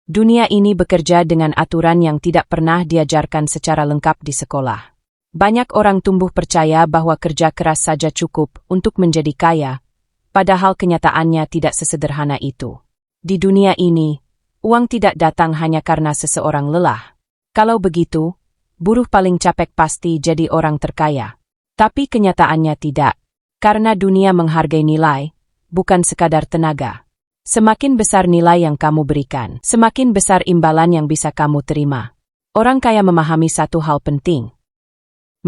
Dunia ini bekerja dengan aturan yang tidak pernah diajarkan secara lengkap di sekolah. Banyak orang tumbuh percaya bahwa kerja keras saja cukup untuk menjadi kaya, padahal kenyataannya tidak sesederhana itu. Di dunia ini, uang tidak datang hanya karena seseorang lelah. Kalau begitu, buruh paling capek pasti jadi orang terkaya. Tapi kenyataannya tidak, karena dunia menghargai nilai, bukan sekadar tenaga. Semakin besar nilai yang kamu berikan, semakin besar imbalan yang bisa kamu terima. Orang kaya memahami satu hal penting.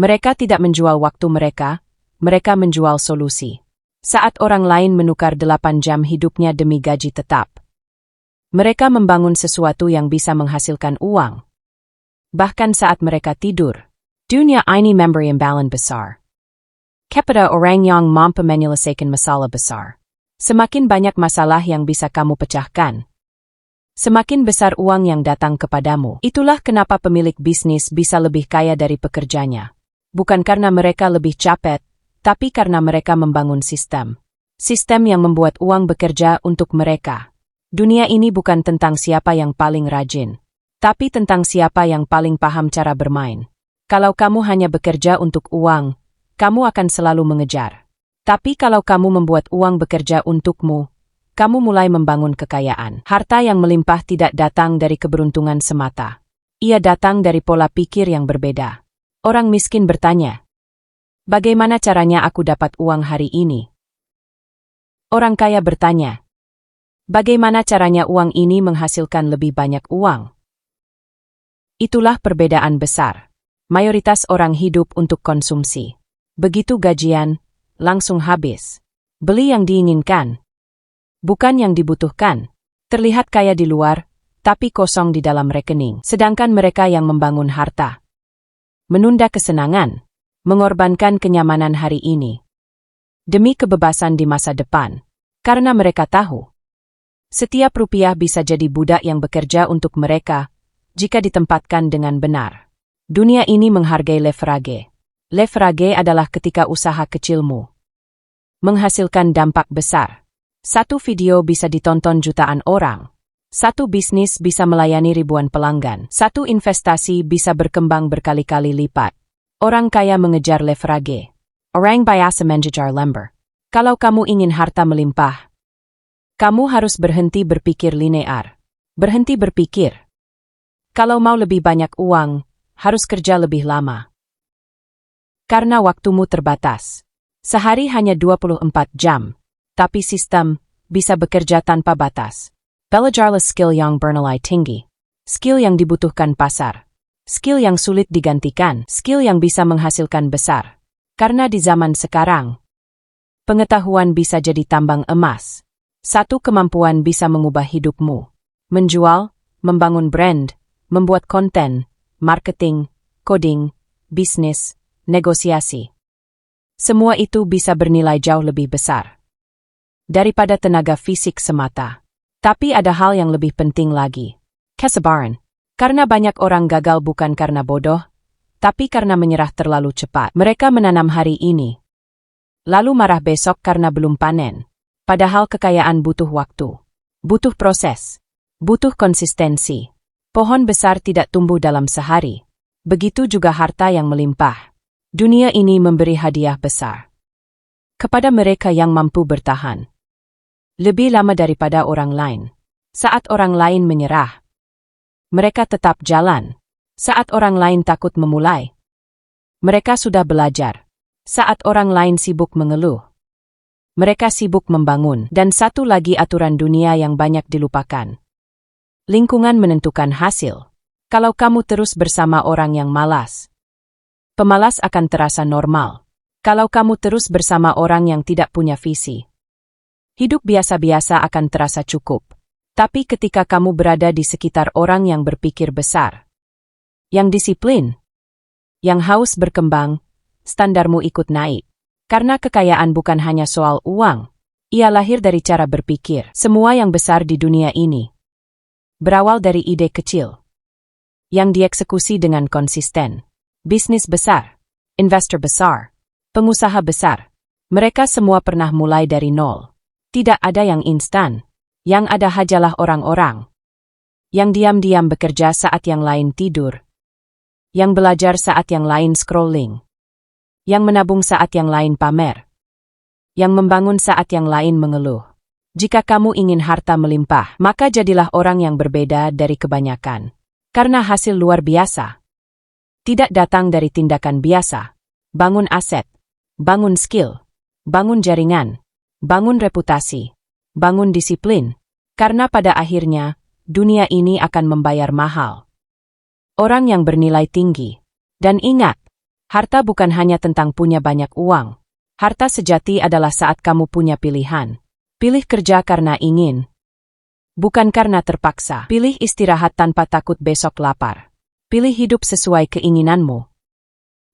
Mereka tidak menjual waktu mereka menjual solusi. Saat orang lain menukar 8 jam hidupnya demi gaji tetap, mereka membangun sesuatu yang bisa menghasilkan uang. Bahkan saat mereka tidur. Dunia ini memberi imbalan besar. Kepada orang yang mampu menyelesaikan masalah besar. Semakin banyak masalah yang bisa kamu pecahkan, semakin besar uang yang datang kepadamu. Itulah kenapa pemilik bisnis bisa lebih kaya dari pekerjanya. Bukan karena mereka lebih capek, tapi karena mereka membangun sistem. Sistem yang membuat uang bekerja untuk mereka. Dunia ini bukan tentang siapa yang paling rajin, tapi tentang siapa yang paling paham cara bermain. Kalau kamu hanya bekerja untuk uang, kamu akan selalu mengejar. Tapi kalau kamu membuat uang bekerja untukmu, kamu mulai membangun kekayaan. Harta yang melimpah tidak datang dari keberuntungan semata. Ia datang dari pola pikir yang berbeda. Orang miskin bertanya, bagaimana caranya aku dapat uang hari ini? Orang kaya bertanya, bagaimana caranya uang ini menghasilkan lebih banyak uang? Itulah perbedaan besar. Mayoritas orang hidup untuk konsumsi. Begitu gajian, langsung habis. Beli yang diinginkan, bukan yang dibutuhkan. Terlihat kaya di luar, tapi kosong di dalam rekening. Sedangkan mereka yang membangun harta, menunda kesenangan, mengorbankan kenyamanan hari ini, demi kebebasan di masa depan. Karena mereka tahu, setiap rupiah bisa jadi budak yang bekerja untuk mereka, jika ditempatkan dengan benar. Dunia ini menghargai leverage. Leverage adalah ketika usaha kecilmu menghasilkan dampak besar. Satu video bisa ditonton jutaan orang. Satu bisnis bisa melayani ribuan pelanggan. Satu investasi bisa berkembang berkali-kali lipat. Orang kaya mengejar leverage. Orang biasa mengejar lembar. Kalau kamu ingin harta melimpah, kamu harus berhenti berpikir linear. Berhenti berpikir. Kalau mau lebih banyak uang, harus kerja lebih lama. Karena waktumu terbatas. Sehari hanya 24 jam. Tapi sistem bisa bekerja tanpa batas. Belajarlah skill yang bernilai tinggi. Skill yang dibutuhkan pasar. Skill yang sulit digantikan. Skill yang bisa menghasilkan besar. Karena di zaman sekarang, pengetahuan bisa jadi tambang emas. Satu kemampuan bisa mengubah hidupmu. Menjual, membangun brand, membuat konten, marketing, coding, bisnis, negosiasi. Semua itu bisa bernilai jauh lebih besar daripada tenaga fisik semata. Tapi ada hal yang lebih penting lagi. Kesabaran. Karena banyak orang gagal bukan karena bodoh, tapi karena menyerah terlalu cepat. Mereka menanam hari ini, lalu marah besok karena belum panen. Padahal kekayaan butuh waktu, butuh proses, butuh konsistensi. Pohon besar tidak tumbuh dalam sehari. Begitu juga harta yang melimpah. Dunia ini memberi hadiah besar kepada mereka yang mampu bertahan lebih lama daripada orang lain. Saat orang lain menyerah, mereka tetap jalan. Saat orang lain takut memulai, mereka sudah belajar. Saat orang lain sibuk mengeluh, mereka sibuk membangun. Dan satu lagi aturan dunia yang banyak dilupakan. Lingkungan menentukan hasil. Kalau kamu terus bersama orang yang malas, pemalas akan terasa normal. Kalau kamu terus bersama orang yang tidak punya visi, hidup biasa-biasa akan terasa cukup. Tapi ketika kamu berada di sekitar orang yang berpikir besar, yang disiplin, yang haus berkembang, standarmu ikut naik. Karena kekayaan bukan hanya soal uang, ia lahir dari cara berpikir. Semua yang besar di dunia ini berawal dari ide kecil yang dieksekusi dengan konsisten. Bisnis besar, investor besar, pengusaha besar, mereka semua pernah mulai dari nol. Tidak ada yang instan. Yang ada hanyalah orang-orang Yang diam-diam bekerja saat yang lain tidur. Yang belajar saat yang lain scrolling. Yang menabung saat yang lain pamer. Yang membangun saat yang lain mengeluh. Jika kamu ingin harta melimpah, maka jadilah orang yang berbeda dari kebanyakan. Karena hasil luar biasa tidak datang dari tindakan biasa. Bangun aset, bangun skill, bangun jaringan, bangun reputasi, bangun disiplin. Karena pada akhirnya, dunia ini akan membayar mahal. Orang yang bernilai tinggi. Dan ingat, harta bukan hanya tentang punya banyak uang. Harta sejati adalah saat kamu punya pilihan. Pilih kerja karena ingin. Bukan karena terpaksa. Pilih istirahat tanpa takut besok lapar. Pilih hidup sesuai keinginanmu.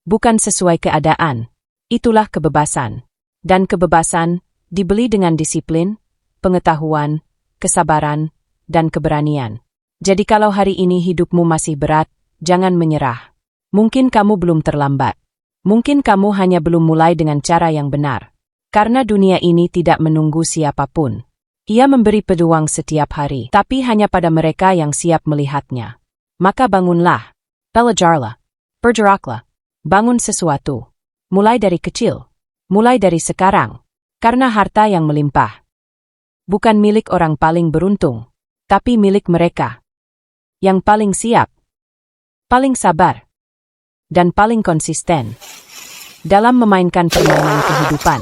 Bukan sesuai keadaan. Itulah kebebasan. Dan kebebasan dibeli dengan disiplin, pengetahuan, kesabaran, dan keberanian. Jadi kalau hari ini hidupmu masih berat, jangan menyerah. Mungkin kamu belum terlambat. Mungkin kamu hanya belum mulai dengan cara yang benar. Karena dunia ini tidak menunggu siapapun. Ia memberi peluang setiap hari, tapi hanya pada mereka yang siap melihatnya. Maka bangunlah, belajarlah, bergeraklah, bangun sesuatu. Mulai dari kecil, mulai dari sekarang. Karena harta yang melimpah bukan milik orang paling beruntung, tapi milik mereka yang paling siap, paling sabar, dan paling konsisten dalam memainkan permainan kehidupan.